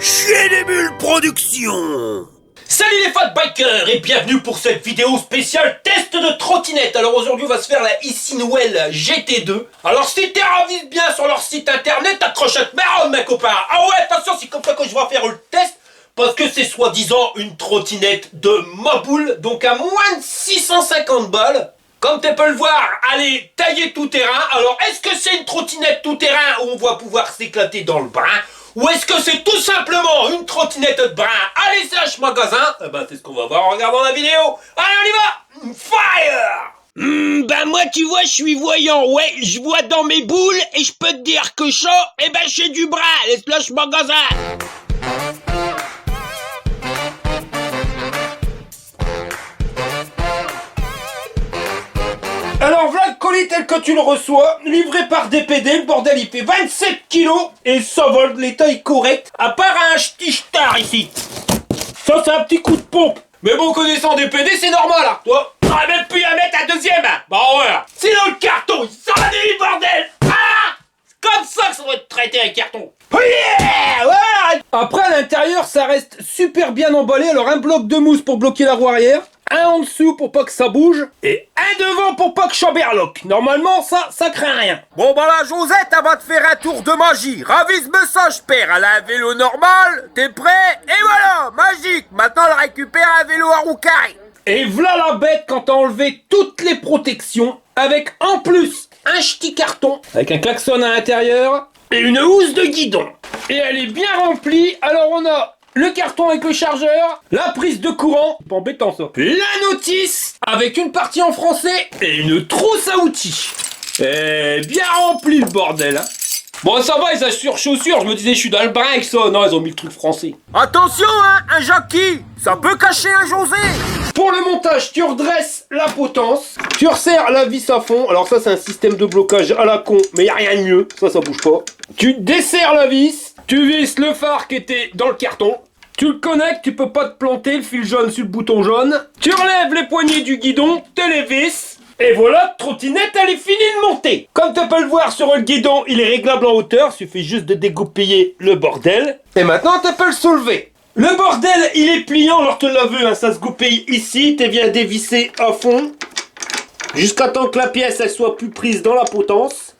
Chez les Bulles Productions. Salut les fat bikers et bienvenue pour cette vidéo spéciale test de trottinette. Alors aujourd'hui on va se faire la Isinwell GT2. Alors si t'es ravi bien sur leur site internet, accroche à te marre mes copains. Ah ouais attention, c'est comme ça que je vais faire le test. Parce que c'est soi-disant une trottinette de Moboule, donc à moins de 650 balles. Comme tu peux le voir, elle est taillée tout terrain. Alors est-ce que c'est une trottinette tout terrain où on va pouvoir s'éclater dans le brin? Ou est-ce que c'est tout simplement une trottinette de brin à l'essage magasin? Eh ben c'est ce qu'on va voir en regardant la vidéo. Allez on y va! Fire! Ben moi tu vois je suis voyant, ouais, je vois dans mes boules et je peux te dire que chaud, eh ben j'ai du bras, laisse-le magasin. Alors voilà le colis tel que tu le reçois, livré par DPD, le bordel il fait 27 kilos et ça vole les tailles correctes, à part un petit star ici. Ça c'est un petit coup de pompe. Mais bon, connaissant DPD c'est normal hein, toi. T'aurais même pu la mettre à deuxième hein. Bah ouais. Sinon le carton, il s'en va du bordel. Ah, c'est comme ça que ça doit être traité un carton. Yeah, voilà. Après à l'intérieur ça reste super bien emballé, alors un bloc de mousse pour bloquer la roue arrière. Un en dessous pour pas que ça bouge, et un devant pour pas que chamberlock. Normalement, ça craint rien. Bon bah là, Josette, elle va te faire un tour de magie. Ravise message, père. Elle a un vélo normal, t'es prêt? Et voilà, magique. Maintenant, elle récupère un vélo à roue carrée. Et voilà la bête quand t'as enlevé toutes les protections, avec en plus un ch'ti carton, avec un klaxon à l'intérieur, et une housse de guidon. Et elle est bien remplie, alors on a le carton avec le chargeur, la prise de courant, pas embêtant ça, la notice, avec une partie en français, et une trousse à outils. Et bien rempli le bordel, hein. Bon ça va, ils assurent chaussures, je me disais je suis dans le brin avec ça, non ils ont mis le truc français. Attention, hein, un Jackie, ça peut cacher un José. Pour le montage, tu redresses la potence, tu resserres la vis à fond, alors ça c'est un système de blocage à la con, mais y a rien de mieux, ça bouge pas. Tu desserres la vis, tu visses le phare qui était dans le carton, tu le connectes, tu peux pas te planter, le fil jaune sur le bouton jaune, tu relèves les poignées du guidon, tu les visses, et voilà, trottinette elle est finie de monter. Comme tu peux le voir sur le guidon, il est réglable en hauteur, suffit juste de dégoupiller le bordel, et maintenant tu peux le soulever. Le bordel, il est pliant, alors tu l'as vu, hein, ça se goupille ici, tu viens dévisser à fond, jusqu'à temps que la pièce elle soit plus prise dans la potence.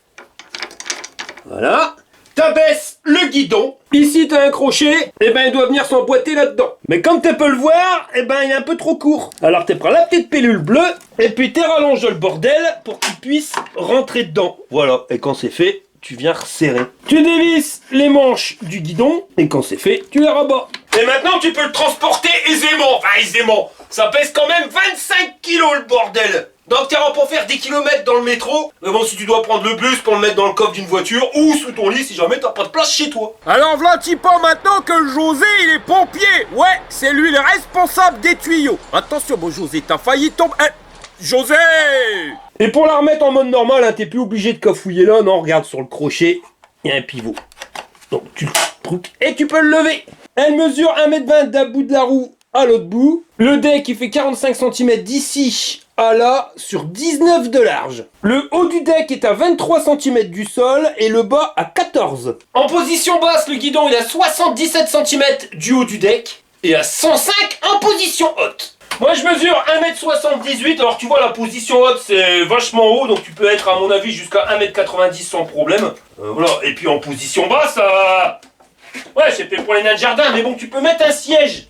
Voilà. T'abaisses le guidon, ici t'as un crochet, et ben il doit venir s'emboîter là-dedans. Mais comme tu peux le voir, et ben il est un peu trop court. Alors tu prends la petite pilule bleue, et puis tu rallonges le bordel pour qu'il puisse rentrer dedans. Voilà, et quand c'est fait, tu viens resserrer. Tu dévisses les manches du guidon, et quand c'est fait, tu les rabats. Et maintenant tu peux le transporter aisément, enfin aisément, ça pèse quand même 25 kilos le bordel. Donc t'es pour faire des kilomètres dans le métro, mais bon si tu dois prendre le bus pour le mettre dans le coffre d'une voiture, ou sous ton lit si jamais t'as pas de place chez toi. Alors voilà un petit peu maintenant que le José il est pompier. Ouais, c'est lui le responsable des tuyaux. Attention bon José, t'as failli tomber. José! Et pour la remettre en mode normal, hein, t'es plus obligé de cafouiller là, non, regarde sur le crochet, il y a un pivot. Donc tu le truc et tu peux le lever. Elle mesure 1m20 d'un bout de la roue à l'autre bout. Le deck il fait 45 cm d'ici à là sur 19 de large. Le haut du deck est à 23 cm du sol et le bas à 14. En position basse, le guidon il est à 77 cm du haut du deck et à 105 en position haute. Moi je mesure 1m78, alors tu vois la position haute c'est vachement haut, donc tu peux être à mon avis jusqu'à 1m90 sans problème. Voilà, et puis en position basse, ouais c'est fait pour les nains de jardin, mais bon tu peux mettre un siège.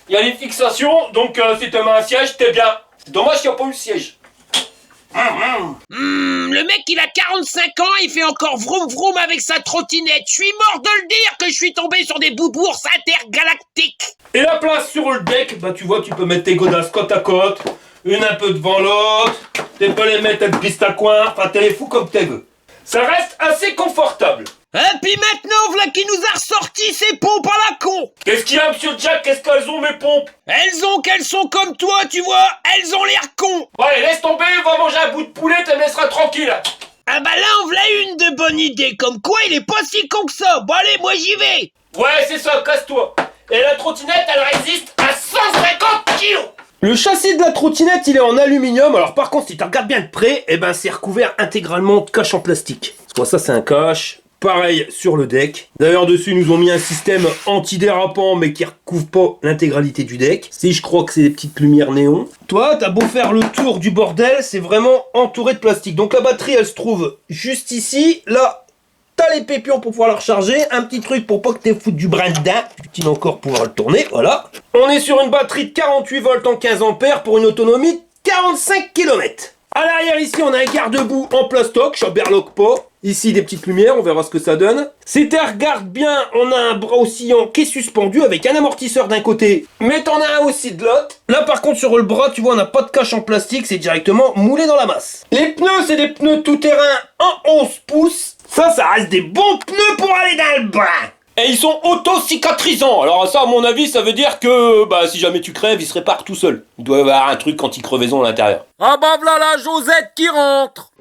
Il y a les fixations, donc si tu mets un siège, t'es bien. C'est dommage qu'il n'y a pas eu le siège. Le mec il a 45 ans, il fait encore vroom vroom avec sa trottinette. Je suis mort de le dire que je suis tombé sur des boubours intergalactiques. Et la place sur le deck, bah tu vois, tu peux mettre tes godasses côte à côte, une un peu devant l'autre, tu peux les mettre à une piste à coin, enfin t'es les fous comme tu veux. Ça reste assez confortable. Et puis maintenant, voilà qui nous a ressorti ses pompes à la con. Qu'est-ce qu'il y a, monsieur Jack? Qu'est-ce qu'elles ont, mes pompes? Qu'elles sont comme toi, tu vois. Elles ont l'air con. Bon, allez, laisse tomber, va manger un bout de poulet, tu me laisseras tranquille. Ah bah là, on voilà une de bonne idée. Comme quoi, il est pas si con que ça. Bon allez, moi j'y vais. Ouais, c'est ça, casse-toi. Et la trottinette, elle résiste à 150 kilos. Le châssis de la trottinette, il est en aluminium. Alors par contre, si tu regardes bien de près, eh ben c'est recouvert intégralement de cache en plastique. Parce que ça, c'est un cache pareil sur le deck. D'ailleurs dessus ils nous ont mis un système antidérapant mais qui recouvre pas l'intégralité du deck. Si je crois que c'est des petites lumières néon. Toi t'as beau faire le tour du bordel, c'est vraiment entouré de plastique. Donc la batterie elle se trouve juste ici. Là t'as les pépions pour pouvoir la recharger. Un petit truc pour pas que t'aies foutu du brin dedans. Utile encore pour pouvoir le tourner, voilà. On est sur une batterie de 48 volts en 15 ampères pour une autonomie de 45 km. À l'arrière ici on a un garde-boue en plastoc, je berloque pas. Ici des petites lumières, on verra ce que ça donne. Si tu regardes bien, on a un bras oscillant qui est suspendu avec un amortisseur d'un côté, mais t'en as un aussi de l'autre. Là par contre sur le bras, tu vois, on n'a pas de cache en plastique, c'est directement moulé dans la masse. Les pneus, c'est des pneus tout-terrain en 11 pouces. Ça reste des bons pneus pour aller dans le bain. Et ils sont auto-cicatrisants. Alors ça, à mon avis, ça veut dire que si jamais tu crèves, il se répare tout seul. Il doit y avoir un truc anti-crevaison à l'intérieur. Ah bah voilà la Josette qui rentre.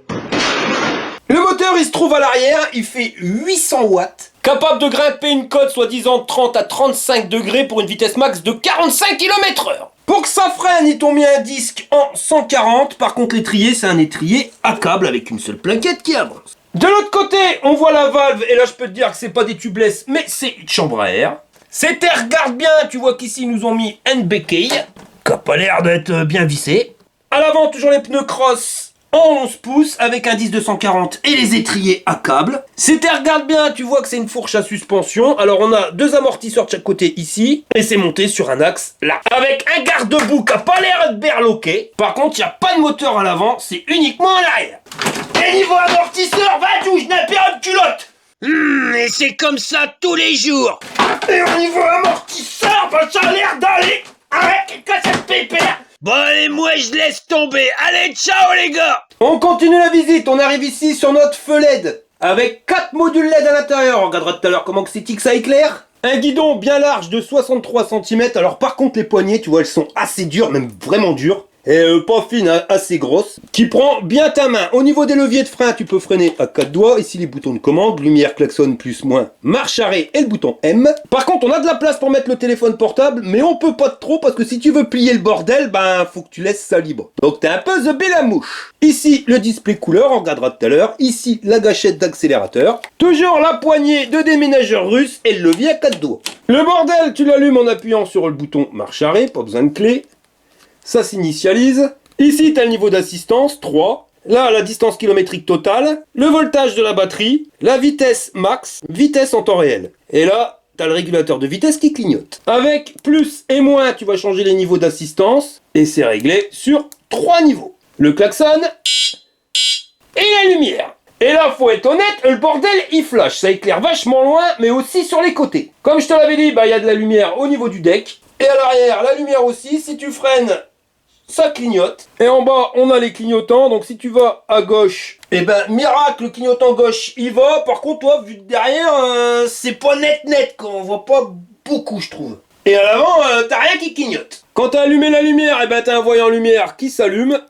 Le moteur, il se trouve à l'arrière, il fait 800 watts. Capable de grimper une côte soi-disant 30 à 35 degrés pour une vitesse max de 45 km/h. Pour que ça freine, ils t'ont mis un disque en 140. Par contre, l'étrier, c'est un étrier à câble avec une seule plaquette qui avance. De l'autre côté, on voit la valve, et là je peux te dire que c'est pas des tubeless, mais c'est une chambre à air. C'était, regarde bien, tu vois qu'ici ils nous ont mis une béquille, qui a pas l'air d'être bien vissée. À l'avant, toujours les pneus cross en 11 pouces, avec un disque de 140 et les étriers à câble. C'était, regarde bien, tu vois que c'est une fourche à suspension. Alors on a deux amortisseurs de chaque côté ici, et c'est monté sur un axe là. Avec un garde-boue qui a pas l'air de berloqué. Par contre, il n'y a pas de moteur à l'avant, c'est uniquement à l'arrière. Et niveau amortisseur, va d'où je n'ai pas de culotte. Et c'est comme ça tous les jours. Et au niveau amortisseur, ça a l'air d'aller. Avec que cette pépère. Bon allez, moi je laisse tomber. Allez, ciao les gars. On continue la visite, on arrive ici sur notre feu LED. Avec 4 modules LED à l'intérieur. On regardera tout à l'heure comment c'est que ça éclaire. Un guidon bien large de 63 cm. Alors par contre les poignées, tu vois, elles sont assez dures, même vraiment dures. Et pas fine, hein, assez grosse, qui prend bien ta main. Au niveau des leviers de frein, tu peux freiner à 4 doigts. Ici les boutons de commande, lumière, klaxon, plus, moins, marche arrêt et le bouton M. Par contre, on a de la place pour mettre le téléphone portable, mais on peut pas trop parce que si tu veux plier le bordel, faut que tu laisses ça libre. Donc t'es un peu the la mouche. Ici le display couleur, on regardera tout à l'heure. Ici la gâchette d'accélérateur. Toujours la poignée de déménageur russe et le levier à 4 doigts. Le bordel, tu l'allumes en appuyant sur le bouton marche arrêt, pas besoin de clé. Ça s'initialise. Ici, tu as le niveau d'assistance, 3. Là, la distance kilométrique totale. Le voltage de la batterie. La vitesse max. Vitesse en temps réel. Et là, tu as le régulateur de vitesse qui clignote. Avec plus et moins, tu vas changer les niveaux d'assistance. Et c'est réglé sur 3 niveaux. Le klaxon. Et la lumière. Et là, faut être honnête, le bordel, il flash. Ça éclaire vachement loin, mais aussi sur les côtés. Comme je te l'avais dit, il y a de la lumière au niveau du deck. Et à l'arrière, la lumière aussi. Si tu freines, ça clignote. Et en bas, on a les clignotants. Donc si tu vas à gauche, miracle, le clignotant gauche, il va. Par contre, toi, vu de derrière, c'est pas net, quoi. On voit pas beaucoup, je trouve. Et à l'avant, t'as rien qui clignote. Quand t'as allumé la lumière, t'as un voyant lumière qui s'allume.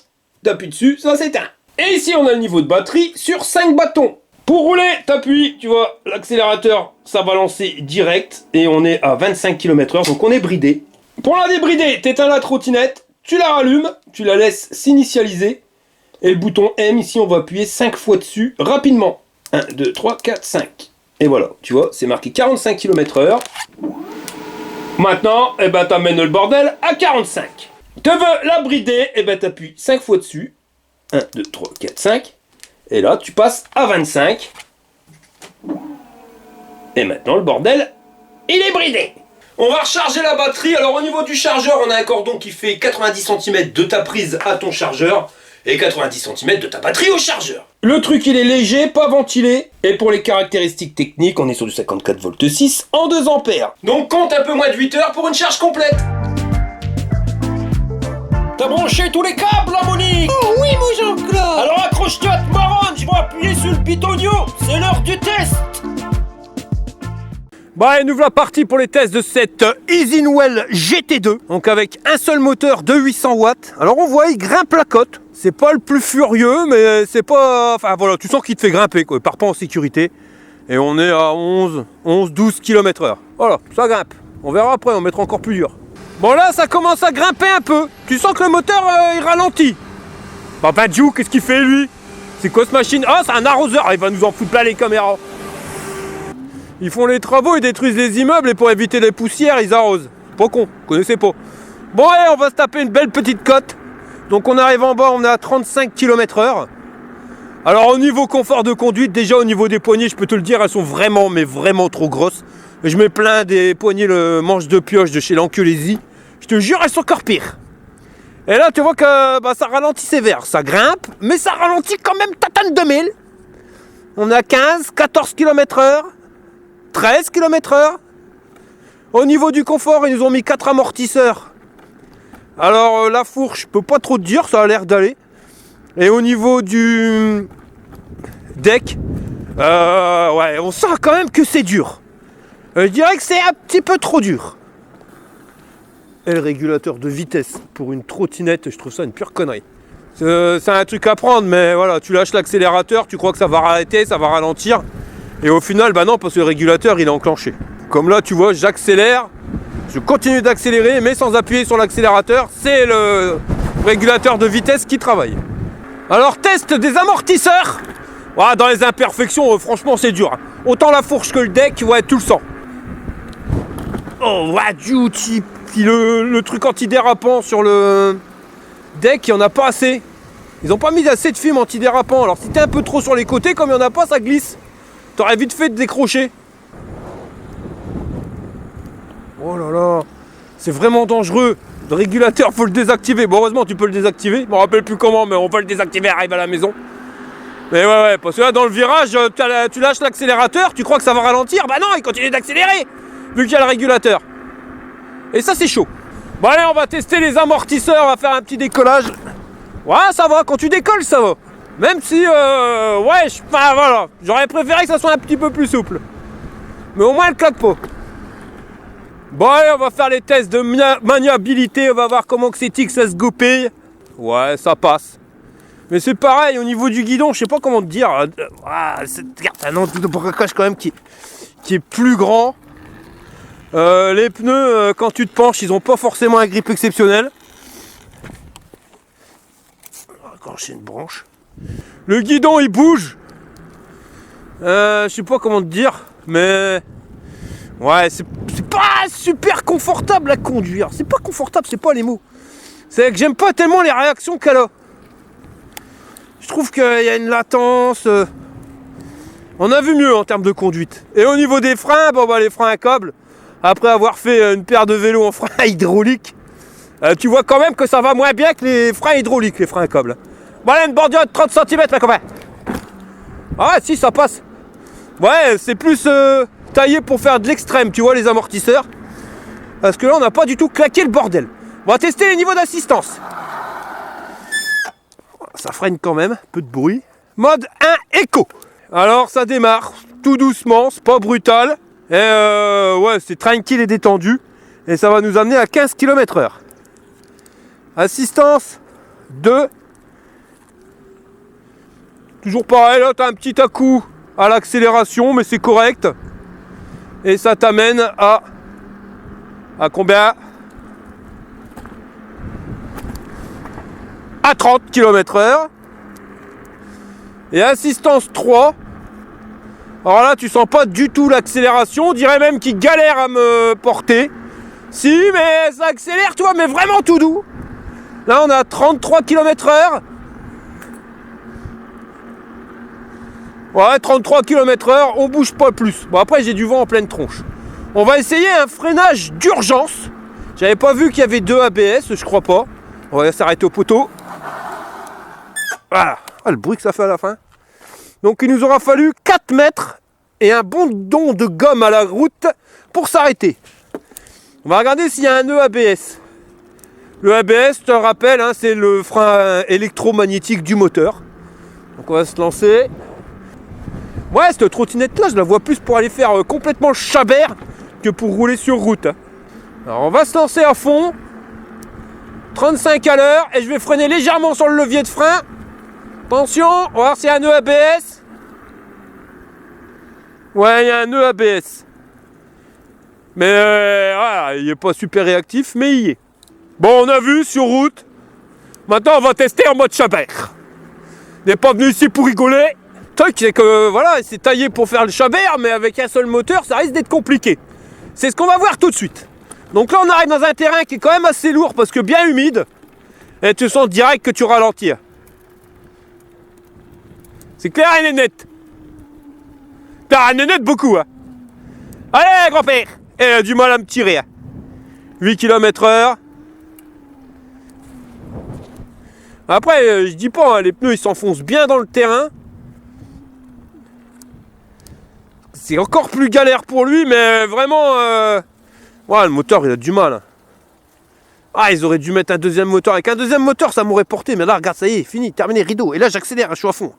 T'appuies dessus, ça s'éteint. Et ici, on a le niveau de batterie sur 5 bâtons. Pour rouler, t'appuies, tu vois, l'accélérateur, ça va lancer direct. Et on est à 25 km/h, donc on est bridé. Pour la débrider, t'éteins la trottinette. Tu la rallumes, tu la laisses s'initialiser. Et le bouton M, ici, on va appuyer 5 fois dessus, rapidement. 1, 2, 3, 4, 5. Et voilà, tu vois, c'est marqué 45 km/h. Maintenant, t'amènes le bordel à 45. Tu veux la brider, t'appuies 5 fois dessus. 1, 2, 3, 4, 5. Et là, tu passes à 25. Et maintenant, le bordel, il est bridé. On va recharger la batterie. Alors au niveau du chargeur, on a un cordon qui fait 90 cm de ta prise à ton chargeur et 90 cm de ta batterie au chargeur. Le truc il est léger, pas ventilé. Et pour les caractéristiques techniques, on est sur du 54 volts 6 en 2 ampères. Donc compte un peu moins de 8 heures pour une charge complète. T'as branché tous les câbles là, Monique? Oh oui, mon Jean-Claude. Alors accroche-toi à te marronne, je vais appuyer sur le bitonio. C'est l'heure du test. Et nous voilà partis pour les tests de cette Easynwell GT2. Donc avec un seul moteur de 800 watts. Alors on voit, il grimpe la côte. C'est pas le plus furieux, mais c'est pas... Enfin voilà, tu sens qu'il te fait grimper, quoi. Il part pas en sécurité. Et on est à 12 km/h. Voilà, ça grimpe. On verra après, on mettra encore plus dur. Bon là, ça commence à grimper un peu. Tu sens que le moteur, il ralentit. Papa Jou, qu'est-ce qu'il fait lui? C'est quoi cette machine? Ah, c'est un arroseur. Il va nous en foutre plein les caméras. Ils font les travaux, ils détruisent les immeubles et pour éviter les poussières, ils arrosent. Pas con, vous connaissez pas. Bon allez, on va se taper une belle petite côte. Donc on arrive en bas, on est à 35 km/h. Alors au niveau confort de conduite, déjà au niveau des poignées, je peux te le dire, elles sont vraiment, mais vraiment trop grosses. Et je mets plein des poignées le manche de pioche de chez l'Anculésie. Je te jure, elles sont encore pires. Et là, tu vois que ça ralentit sévère. Ça grimpe, mais ça ralentit quand même tatane 2000. On a 15, 14 km/h, 13 km/h. Au niveau du confort, ils nous ont mis 4 amortisseurs. Alors la fourche, je peux pas trop te dire, ça a l'air d'aller. Et au niveau du deck, ouais, on sent quand même que c'est dur. Je dirais que c'est un petit peu trop dur. Et le régulateur de vitesse pour une trottinette, je trouve ça une pure connerie. C'est un truc à prendre, mais voilà, tu lâches l'accélérateur, tu crois que ça va arrêter, ça va ralentir. Et au final, bah non, parce que le régulateur, il est enclenché. Comme là, tu vois, j'accélère, je continue d'accélérer, mais sans appuyer sur l'accélérateur, c'est le régulateur de vitesse qui travaille. Alors, test des amortisseurs. Ouais, dans les imperfections, franchement, c'est dur. Autant la fourche que le deck, ouais, tout le sang. Oh, ouais, duty. Puis le truc antidérapant sur le deck, il n'y en a pas assez. Ils n'ont pas mis assez de film antidérapant. Alors si t'es un peu trop sur les côtés, comme il n'y en a pas, ça glisse. T'aurais vite fait de décrocher. Oh là là, c'est vraiment dangereux. Le régulateur, faut le désactiver. Bon, heureusement, tu peux le désactiver. Je me rappelle plus comment, mais on va le désactiver, arrive à la maison. Mais ouais, parce que là, dans le virage, tu lâches l'accélérateur, tu crois que ça va ralentir. Bah non, il continue d'accélérer, vu qu'il y a le régulateur. Et ça, c'est chaud. Bon, allez, on va tester les amortisseurs, on va faire un petit décollage. Ouais, ça va, quand tu décolles, ça va. Même si, ouais, voilà, j'aurais préféré que ça soit un petit peu plus souple. Mais au moins, elle claque pas. Bon, allez, on va faire les tests de maniabilité, on va voir comment que c'est que ça se goupille. Ouais, ça passe. Mais c'est pareil, au niveau du guidon, je sais pas comment te dire. Regarde, un anneau de braquage quand même qui est plus grand. Les pneus, quand tu te penches, ils ont pas forcément un grip exceptionnel. On va accrocher une branche. Le guidon, il bouge. Je sais pas comment te dire, mais ouais, c'est pas super confortable à conduire. C'est pas confortable, c'est pas les mots. C'est que j'aime pas tellement les réactions qu'elle a. Je trouve qu'il y a une latence. On a vu mieux en termes de conduite. Et au niveau des freins, les freins à câble. Après avoir fait une paire de vélos en frein hydraulique, tu vois quand même que ça va moins bien que les freins hydrauliques, les freins à câble. Bon, allez, une bordure de 30 cm, là, copain. Ah ouais, si, ça passe. Ouais, c'est plus taillé pour faire de l'extrême, tu vois, les amortisseurs. Parce que là, on n'a pas du tout claqué le bordel. On va tester les niveaux d'assistance. Ça freine quand même, peu de bruit. Mode 1 éco. Alors, ça démarre tout doucement, c'est pas brutal. Et ouais, c'est tranquille et détendu. Et ça va nous amener à 15 km/h. Assistance 2. Toujours pareil, là tu as un petit à-coup à l'accélération, mais c'est correct. Et ça t'amène à combien? À 30 km/h. Et assistance 3. Alors là, tu sens pas du tout l'accélération. On dirait même qu'il galère à me porter. Si, mais ça accélère, tu vois, mais vraiment tout doux. Là, on a 33 km/h. Ouais, 33 km/h, on bouge pas plus. Bon, après, j'ai du vent en pleine tronche. On va essayer un freinage d'urgence. J'avais pas vu qu'il y avait 2 ABS, je crois pas. On va s'arrêter au poteau. Voilà. Ah, le bruit que ça fait à la fin. Donc il nous aura fallu 4 mètres et un bon don de gomme à la route pour s'arrêter. On va regarder s'il y a un nœud ABS. Le ABS, je te rappelle, hein, c'est le frein électromagnétique du moteur. Donc on va se lancer. Ouais, cette trottinette là, je la vois plus pour aller faire complètement le chabert que pour rouler sur route. Alors on va se lancer à fond. 35 à l'heure et je vais freiner légèrement sur le levier de frein. Attention, on va voir s'il y a un nœud ABS. Ouais, il y a un nœud ABS. Mais voilà, il n'est pas super réactif, mais il y est. Bon, on a vu sur route. Maintenant, on va tester en mode chabert. On n'est pas venu ici pour rigoler. Le truc, c'est que voilà, c'est taillé pour faire le Chabert, mais avec un seul moteur, ça risque d'être compliqué. C'est ce qu'on va voir tout de suite. Donc là, on arrive dans un terrain qui est quand même assez lourd parce que bien humide. Et tu sens direct que tu ralentis. C'est clair et net. Clair et net beaucoup. Hein. Allez, grand-père. Elle a du mal à me tirer. 8 km/h. Après, je dis pas, hein, les pneus ils s'enfoncent bien dans le terrain. C'est encore plus galère pour lui, mais vraiment... Ouais, le moteur il a du mal. Hein. Ah, ils auraient dû mettre un deuxième moteur. Avec un deuxième moteur, ça m'aurait porté. Mais là, regarde, ça y est, fini, terminé, rideau. Et là, j'accélère, je suis à fond.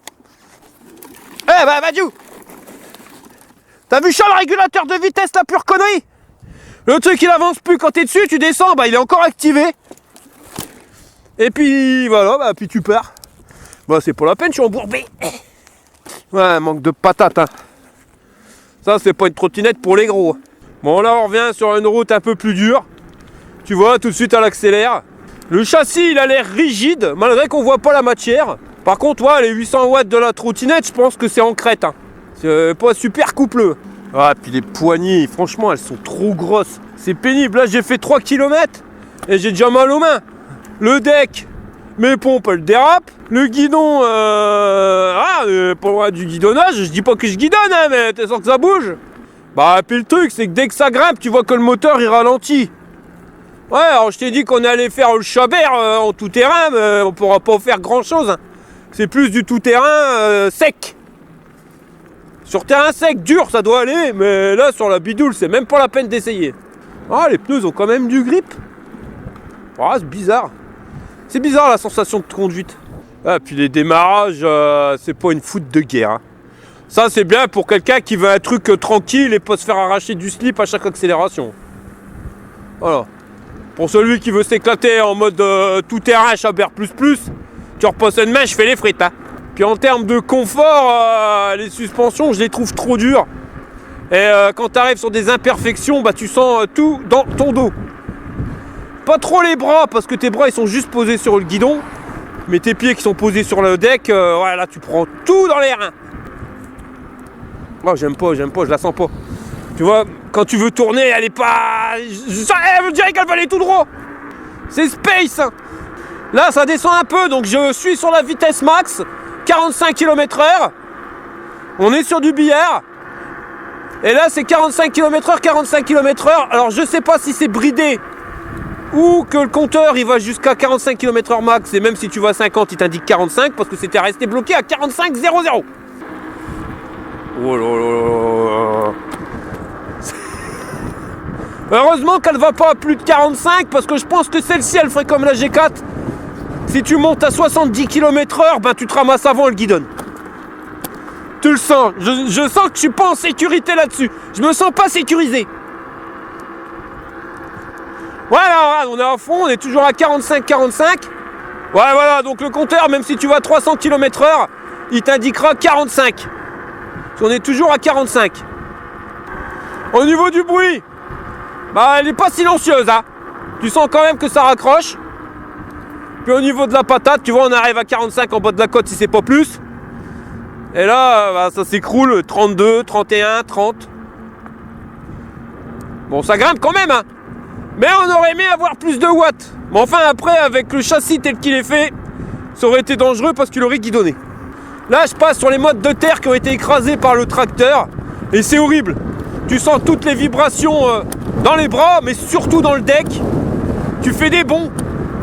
Eh bah, Badiou! T'as vu ça, le régulateur de vitesse, la pure connerie? Le truc, il avance plus quand t'es dessus, tu descends, bah, il est encore activé. Et puis, voilà, bah, puis tu pars. Bah, c'est pas la peine, je suis embourbé. Ouais, manque de patates, hein. Ça, c'est pas une trottinette pour les gros. Bon, là, on revient sur une route un peu plus dure. Tu vois, tout de suite, elle accélère. Le châssis, il a l'air rigide, malgré qu'on voit pas la matière. Par contre, ouais, les 800 watts de la trottinette, je pense que c'est en crête. Hein. C'est pas super coupleux. Ah, puis les poignées, franchement, elles sont trop grosses. C'est pénible. Là, j'ai fait 3 km et j'ai déjà mal aux mains. Le deck, mes pompes, elles dérapent. Le guidon, pas loin du guidonnage. Je dis pas que je guidonne, hein, mais tu sens que ça bouge. Bah, puis le truc, c'est que dès que ça grimpe, tu vois que le moteur, il ralentit. Ouais, alors je t'ai dit qu'on allait faire le Chabert en tout terrain, mais on pourra pas faire grand chose. Hein. C'est plus du tout terrain sec. Sur terrain sec, dur, ça doit aller, mais là, sur la bidoule, c'est même pas la peine d'essayer. Ah, les pneus ont quand même du grip. Ah, c'est bizarre. C'est bizarre la sensation de conduite. Ah, puis les démarrages, c'est pas une foute de guerre. Hein. Ça, c'est bien pour quelqu'un qui veut un truc tranquille et pas se faire arracher du slip à chaque accélération. Voilà. Pour celui qui veut s'éclater en mode tout terrain Chabert ++, tu repasses une main, je fais les frites. Hein. Puis en termes de confort, les suspensions, je les trouve trop dures. Et quand tu arrives sur des imperfections, bah, tu sens tout dans ton dos. Pas trop les bras, parce que tes bras ils sont juste posés sur le guidon. Mais tes pieds qui sont posés sur le deck, voilà, tu prends tout dans les reins. Oh, j'aime pas, je la sens pas. Tu vois, quand tu veux tourner, elle est pas... Elle me dirait qu'elle va aller tout droit. C'est space. Là, ça descend un peu, donc je suis sur la vitesse max. 45 km/h. On est sur du billard. Et là, c'est 45 km/h, 45 km/h. Alors, je sais pas si c'est bridé ou que le compteur, il va jusqu'à 45 km/h max. Et même si tu vas à 50, il t'indique 45 parce que c'était resté bloqué à 45,00. Oh là là. Heureusement qu'elle va pas à plus de 45 parce que je pense que celle-ci elle ferait comme la G4. Si tu montes à 70 km/h, ben tu te ramasses avant le guidon. Tu le sens, je sens que je suis pas en sécurité là-dessus. Je me sens pas sécurisé. Voilà, on est à fond, on est toujours à 45-45. Ouais, voilà, donc le compteur, même si tu vas à 300 km/h, il t'indiquera 45. Parce qu'on est toujours à 45. Au niveau du bruit, bah elle est pas silencieuse, hein. Tu sens quand même que ça raccroche. Puis au niveau de la patate, tu vois, on arrive à 45 en bas de la côte si c'est pas plus. Et là, bah, ça s'écroule, 32, 31, 30. Bon, ça grimpe quand même, hein. Mais on aurait aimé avoir plus de watts. Mais enfin, après, avec le châssis tel qu'il est fait, ça aurait été dangereux parce qu'il aurait guidonné. Là, je passe sur les mottes de terre qui ont été écrasées par le tracteur. Et c'est horrible. Tu sens toutes les vibrations dans les bras, mais surtout dans le deck. Tu fais des bonds.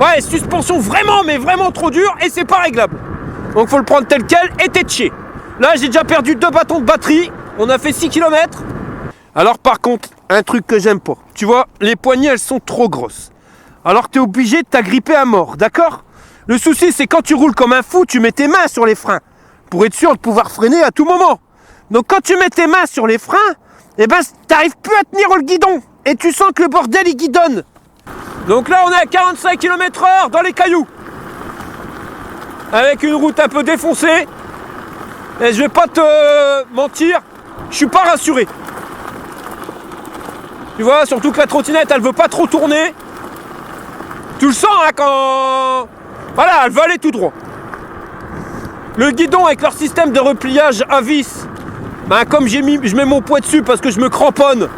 Ouais, suspension vraiment, mais vraiment trop dure et c'est pas réglable. Donc faut le prendre tel quel et t'étcher. Là, j'ai déjà perdu 2 bâtons de batterie. On a fait 6 km. Alors par contre, un truc que j'aime pas. Tu vois, les poignées, elles sont trop grosses. Alors t'es obligé de t'agripper à mort, d'accord? Le souci, c'est quand tu roules comme un fou, tu mets tes mains sur les freins. Pour être sûr de pouvoir freiner à tout moment. Donc quand tu mets tes mains sur les freins, eh ben t'arrives plus à tenir le guidon. Et tu sens que le bordel, il guidonne. Donc là, on est à 45 km/h dans les cailloux. Avec une route un peu défoncée. Et je vais pas te mentir, je suis pas rassuré. Tu vois, surtout que la trottinette, elle veut pas trop tourner. Tu le sens, hein, quand... Voilà, elle veut aller tout droit. Le guidon avec leur système de repliage à vis, ben, comme je mets mon poids dessus parce que je me cramponne,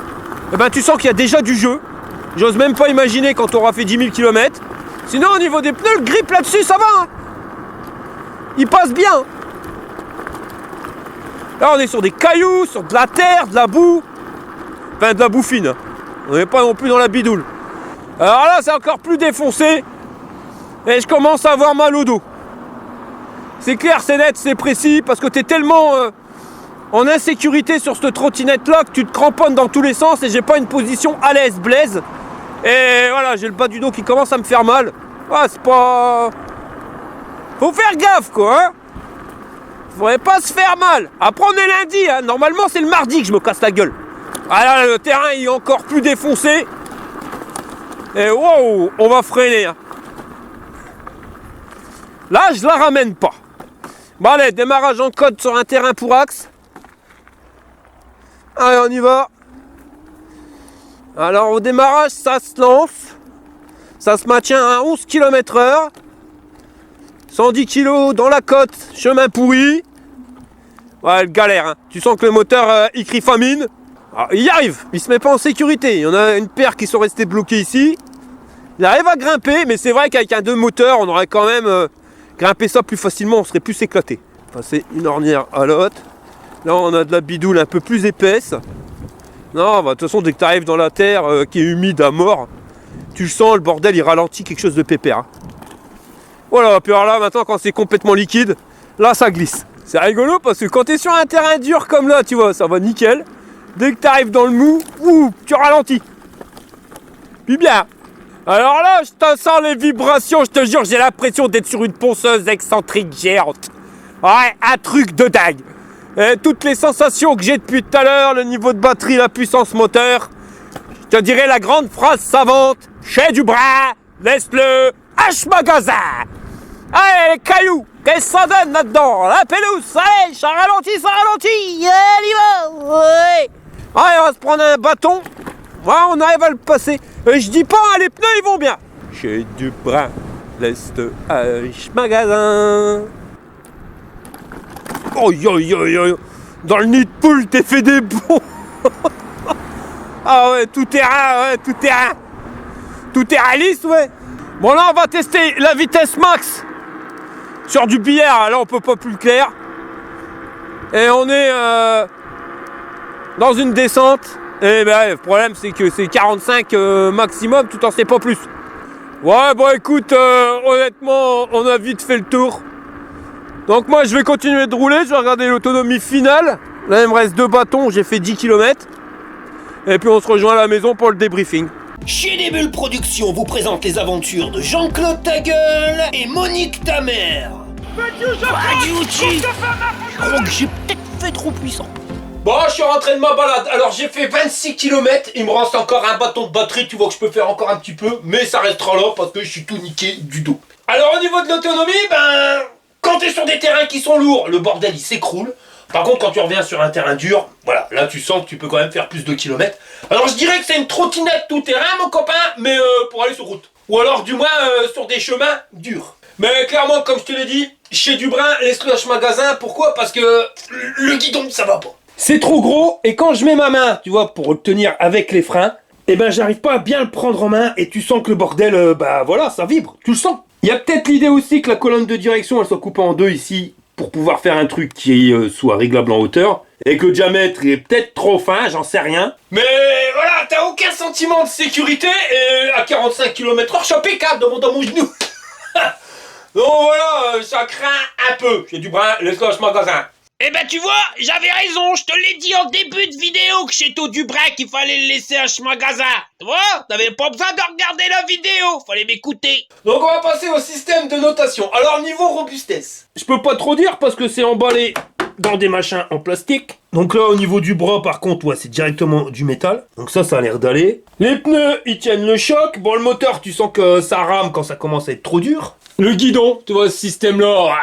et ben, tu sens qu'il y a déjà du jeu. J'ose même pas imaginer quand on aura fait 10 000 km. Sinon au niveau des pneus, le grip là-dessus ça va hein. Il passe bien. Là on est sur des cailloux, sur de la terre, de la boue. Enfin de la boue fine. On n'est pas non plus dans la bidoule. Alors là c'est encore plus défoncé. Et je commence à avoir mal au dos. C'est clair, c'est net, c'est précis. Parce que tu es tellement en insécurité sur cette trottinette là que tu te cramponnes dans tous les sens. Et j'ai pas une position à l'aise, blaise. Et voilà, j'ai le bas du dos qui commence à me faire mal. Ah, c'est pas... Faut faire gaffe, quoi, hein. Faudrait pas se faire mal. Après, on est lundi, hein. Normalement, c'est le mardi que je me casse la gueule. Ah là, le terrain il est encore plus défoncé. Et wow, on va freiner, hein. Là, je la ramène pas. Bon, allez, démarrage en code sur un terrain pour axe. Allez, on y va. Alors au démarrage ça se lance, ça se maintient à 11 km/h, 110 kg dans la côte, chemin pourri. Ouais, galère, hein. Tu sens que le moteur il crie famine. Alors, il y arrive, il se met pas en sécurité. Il y en a une paire qui sont restés bloqués ici. Il arrive à grimper, mais c'est vrai qu'avec un 2 moteurs, on aurait quand même grimpé ça plus facilement, on serait plus éclaté. Passer une ornière à l'autre. Là on a de la bidoule un peu plus épaisse. Non, bah, de toute façon, dès que tu arrives dans la terre qui est humide à mort, tu le sens, le bordel, il ralentit quelque chose de pépère. Hein. Voilà, puis alors là, maintenant, quand c'est complètement liquide, là, ça glisse. C'est rigolo parce que quand tu es sur un terrain dur comme là, tu vois, ça va nickel. Dès que tu arrives dans le mou, tu ralentis. Puis bien. Alors là, je te sens les vibrations, je te jure, j'ai l'impression d'être sur une ponceuse excentrique géante. Ouais, un truc de dingue. Et toutes les sensations que j'ai depuis tout à l'heure, le niveau de batterie, la puissance moteur, je te dirais la grande phrase savante, chez Dubrin, laisse-le H-Magasin. Allez, les cailloux, qu'est-ce que ça donne là-dedans? La pelouse, allez, ça ralentit, allez, y va, ouais. Allez, on va se prendre un bâton, voilà, on arrive à le passer. Et je dis pas, hein, les pneus, ils vont bien. Chez Dubrin, laisse-le H-Magasin. Oh, dans le nid de poule, t'es fait des bons. Ah ouais, tout terrain, tout terrain lisse, ouais. Bon, là, on va tester la vitesse max sur du billard. Là, on peut pas plus le clair. Et on est dans une descente. Et ben, le problème, c'est que c'est 45 maximum, tout en c'est pas plus. Ouais, bon, écoute, honnêtement, on a vite fait le tour. Donc moi je vais continuer de rouler, je vais regarder l'autonomie finale. Là il me reste 2 bâtons, j'ai fait 10 km. Et puis on se rejoint à la maison pour le débriefing. Chez des Bulles Productions vous présente les aventures de Jean-Claude Tagueule et Monique Tamer. Je crois que j'ai peut-être fait trop puissant. Bon, je suis rentré de ma balade. Alors j'ai fait 26 km, il me reste encore un bâton de batterie, tu vois que je peux faire encore un petit peu, mais ça restera là parce que je suis tout niqué du dos. Alors au niveau de l'autonomie, ben... Quand tu es sur des terrains qui sont lourds, le bordel il s'écroule. Par contre, quand tu reviens sur un terrain dur, voilà, là tu sens que tu peux quand même faire plus de kilomètres. Alors je dirais que c'est une trottinette tout terrain, mon copain, mais pour aller sur route. Ou alors du moins sur des chemins durs. Mais clairement, comme je te l'ai dit, chez Dubrin, les slush magasins, pourquoi? Parce que le guidon, ça va pas. C'est trop gros, et quand je mets ma main, tu vois, pour le tenir avec les freins, eh ben j'arrive pas à bien le prendre en main, et tu sens que le bordel, bah voilà, ça vibre, tu le sens. Il y a peut-être l'idée aussi que la colonne de direction elle soit coupée en deux ici pour pouvoir faire un truc qui soit réglable en hauteur et que le diamètre est peut-être trop fin, j'en sais rien. Mais voilà, t'as aucun sentiment de sécurité et à 45 km/h, je suis impeccable dans mon genou. Donc voilà, ça craint un peu. J'ai du brin, le slush magasin. Eh ben tu vois, j'avais raison, je te l'ai dit en début de vidéo que chez Dubrin qu'il fallait le laisser à ce magasin. Tu vois, t'avais pas besoin de regarder la vidéo, fallait m'écouter. Donc on va passer au système de notation. Alors niveau robustesse, je peux pas trop dire parce que c'est emballé dans des machins en plastique. Donc là au niveau du bras par contre, ouais, c'est directement du métal. Donc ça a l'air d'aller. Les pneus, ils tiennent le choc. Bon, le moteur, tu sens que ça rame quand ça commence à être trop dur. Le guidon, tu vois, ce système-là,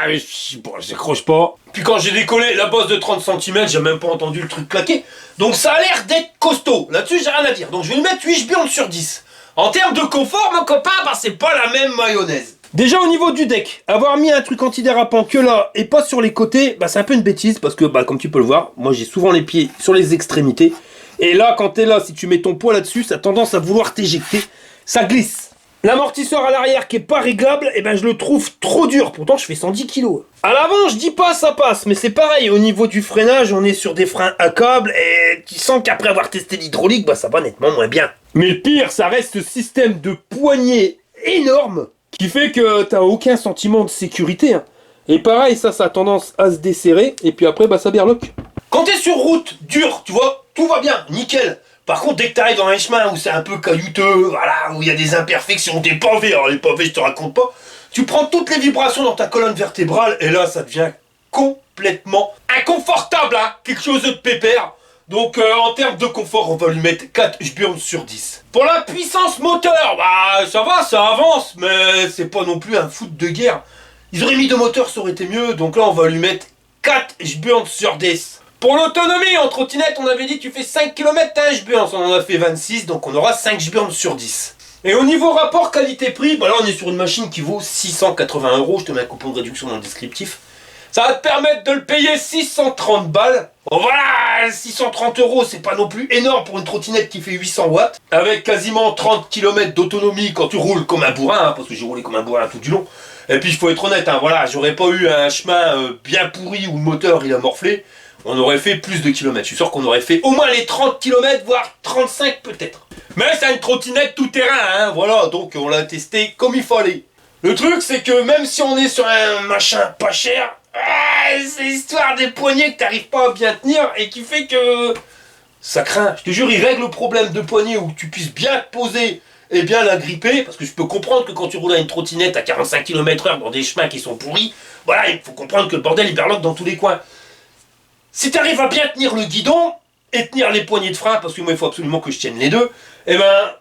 bon, j'accroche pas. Puis quand j'ai décollé la bosse de 30 cm, j'ai même pas entendu le truc claquer. Donc ça a l'air d'être costaud. Là-dessus, j'ai rien à dire. Donc je vais lui mettre 8 bions sur 10. En termes de confort, mon copain, bah c'est pas la même mayonnaise. Déjà au niveau du deck, avoir mis un truc antidérapant que là et pas sur les côtés, bah c'est un peu une bêtise parce que bah comme tu peux le voir, moi j'ai souvent les pieds sur les extrémités. Et là quand t'es là, si tu mets ton poids là-dessus, ça a tendance à vouloir t'éjecter, ça glisse. L'amortisseur à l'arrière qui est pas réglable, et ben je le trouve trop dur, pourtant je fais 110 kg. À l'avant je dis pas ça passe, mais c'est pareil, au niveau du freinage, on est sur des freins à câble et tu sens qu'après avoir testé l'hydraulique, bah ça va nettement moins bien. Mais le pire, ça reste ce système de poignée énorme qui fait que t'as aucun sentiment de sécurité. Hein. Et pareil, ça a tendance à se desserrer, et puis après, bah ça berloque. Quand t'es sur route, dur, tu vois, tout va bien, nickel. Par contre, dès que t'arrives dans un chemin où c'est un peu caillouteux, voilà, où il y a des imperfections, des pavés, alors les pavés, je te raconte pas, tu prends toutes les vibrations dans ta colonne vertébrale, et là, ça devient complètement inconfortable, hein, quelque chose de pépère. Donc en termes de confort, on va lui mettre 4 Hburn sur 10. Pour la puissance moteur, bah ça va, ça avance, mais c'est pas non plus un foot de guerre. Ils auraient mis 2 moteurs, ça aurait été mieux, donc là on va lui mettre 4 Hburn sur 10. Pour l'autonomie, en trottinette, on avait dit tu fais 5 km, t'as un Hburn, on en a fait 26, donc on aura 5 Hburn sur 10. Et au niveau rapport qualité-prix, bah là on est sur une machine qui vaut 680 €, je te mets un coupon de réduction dans le descriptif. Ça va te permettre de le payer 630 balles. Bon voilà, 630 €, c'est pas non plus énorme pour une trottinette qui fait 800 watts. Avec quasiment 30 km d'autonomie quand tu roules comme un bourrin, hein, parce que j'ai roulé comme un bourrin tout du long. Et puis il faut être honnête, hein, voilà, j'aurais pas eu un chemin bien pourri où le moteur il a morflé. On aurait fait plus de kilomètres. Je suis sûr qu'on aurait fait au moins les 30 km, voire 35 peut-être. Mais c'est une trottinette tout terrain, hein, voilà, donc on l'a testé comme il fallait. Le truc c'est que même si on est sur un machin pas cher, c'est l'histoire des poignets que t'arrives pas à bien tenir et qui fait que ça craint. Je te jure, il règle le problème de poignet où tu puisses bien te poser et bien la gripper, parce que je peux comprendre que quand tu roules à une trottinette à 45 km/h dans des chemins qui sont pourris, voilà, il faut comprendre que le bordel il berloque dans tous les coins. Si t'arrives à bien tenir le guidon et tenir les poignées de frein, parce que moi il faut absolument que je tienne les deux, et ben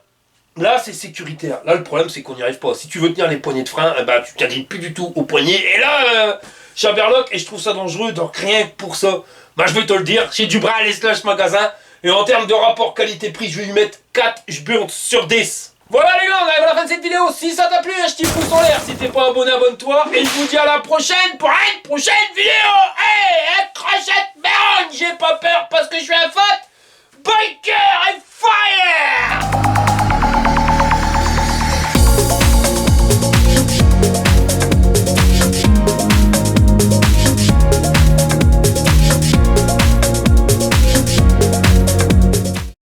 là c'est sécuritaire. Là le problème c'est qu'on n'y arrive pas. Si tu veux tenir les poignées de frein, ben tu t'agrippes plus du tout aux poignets, et là j'aberloque et je trouve ça dangereux, donc rien que pour ça. Bah je vais te le dire, j'ai du bras à l'esclage magasin, et en termes de rapport qualité-prix, je vais lui mettre 4 Hburn sur 10. Voilà les gars, on arrive à la fin de cette vidéo. Si ça t'a plu, un petit pouce en l'air. Si t'es pas abonné, abonne-toi. Et je vous dis à la prochaine pour une prochaine vidéo. Hey, crachette merde, j'ai pas peur parce que je suis un fat biker and fire.